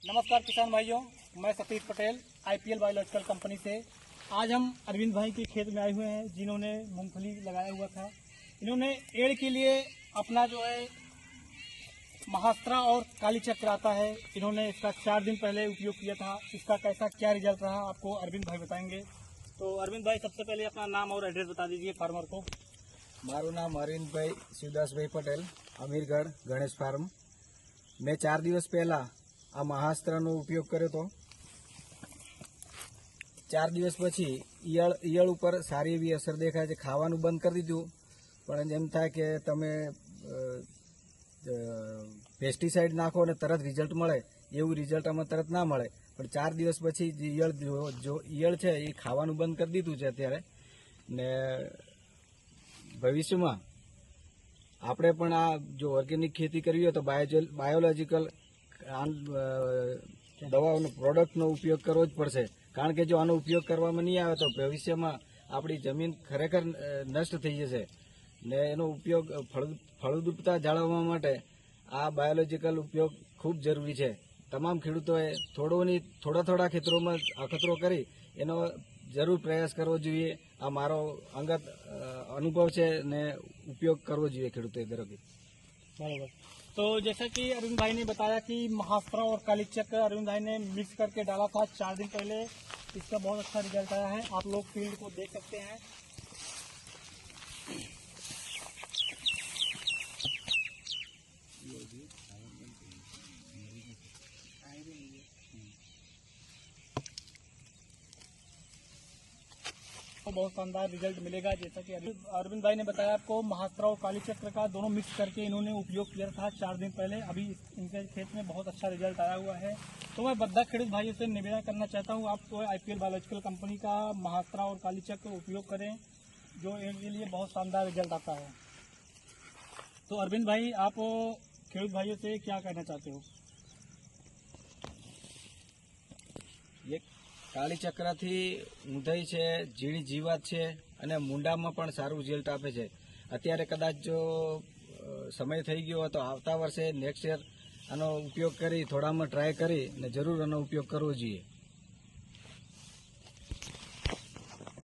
नमस्कार किसान भाइयों, मैं Satish Patel IPL biological company से। आज हम अरविंद भाई के खेत में आए हुए हैं जिन्होंने मूंगफली लगाया हुआ था। इन्होंने एड़ के लिए अपना जो है महास्त्रा और काली चक्र आता है, इन्होंने इसका 4 दिन पहले उपयोग किया था। इसका कैसा क्या रिजल्ट रहा आपको अरविंद भाई बताएंगे। तो अरविंद भाई सबसे पहले अपना नाम और एड्रेस बता दीजिए फार्मर को। मारू नाम अरविंद भाई शिवदास भाई पटेल, अमीरगढ़ गणेश फार्म। मैं 4 દિવસ પહેલા આ મહાસ્ત્રનો ઉપયોગ કર્યો હતો। 4 દિવસ પછી ઈયળ ઉપર સારી એવી અસર દેખાય છે। ખાવાનું બંધ કરી દીધું, પણ એમ થાય કે તમે પેસ્ટિસાઇડ નાખો અને તરત રિઝલ્ટ મળે એવું રિઝલ્ટ આમાં તરત ના મળે। પણ 4 દિવસ પછી ઈયળ છે એ ખાવાનું બંધ કરી દીધું છે અત્યારે, ને ભવિષ્યમાં આપણે પણ આ જો ઓર્ગેનિક ખેતી કરવી હોય તો બાયોલોજીકલ દવાઓનો પ્રોડક્ટનો ઉપયોગ કરવો જ પડશે। કારણ કે જો આનો ઉપયોગ કરવામાં નહીં આવે તો ભવિષ્યમાં આપણી જમીન ખરેખર નષ્ટ થઈ જશે ને એનો ઉપયોગ ફળદ્રુપતા જાળવવા માટે આ બાયોલોજીકલ ઉપયોગ ખૂબ જરૂરી છે। તમામ ખેડૂતોએ થોડા ખેતરોમાં અખતરો કરી એનો જરૂર પ્રયાસ કરવો જોઈએ। આ મારો અંગત અનુભવ છે ને उपयोग करવો જોઈએ ખેડૂતોએ દરેકે। बराबर। तो जैसा कि अरविंद भाई ने बताया कि महास्त्रा और काली चक्र अरविंद भाई ने मिक्स करके डाला था 4 दिन पहले। इसका बहुत अच्छा रिजल्ट आया है, आप लोग फील्ड को देख सकते हैं। तो बहुत शानदार रिजल्ट मिलेगा। जैसा कि अरविंद भाई ने बताया आपको, महास्त्रा और काली चक्र का दोनों मिक्स करके इन्होंने उपयोग किया था 4 दिन पहले। अभी इनके खेत में बहुत अच्छा रिजल्ट आया हुआ है। तो मैं बद्दा खेडूत भाइयों से निवेदन करना चाहता हूँ, आप आईपीएल बायोलॉजिकल कंपनी का महास्त्रा और काली चक्र उपयोग करें, जो इनके लिए बहुत शानदार रिजल्ट आता है। तो अरविंद भाई, आप खेडूत भाइयों से क्या कहना चाहते हो? કાળી ચક્રથી ઊંધાઈ છે, ઝીણી જીવાત છે અને મુંડામાં પણ સારું રિઝલ્ટ આપે છે। અત્યારે કદાચ જો સમય થઈ ગયો હોય તો આવતા વર્ષે નેક્સ્ટ યર આનો ઉપયોગ કરી થોડામાં ટ્રાય કરી ને જરૂર આનો ઉપયોગ કરવો જોઈએ।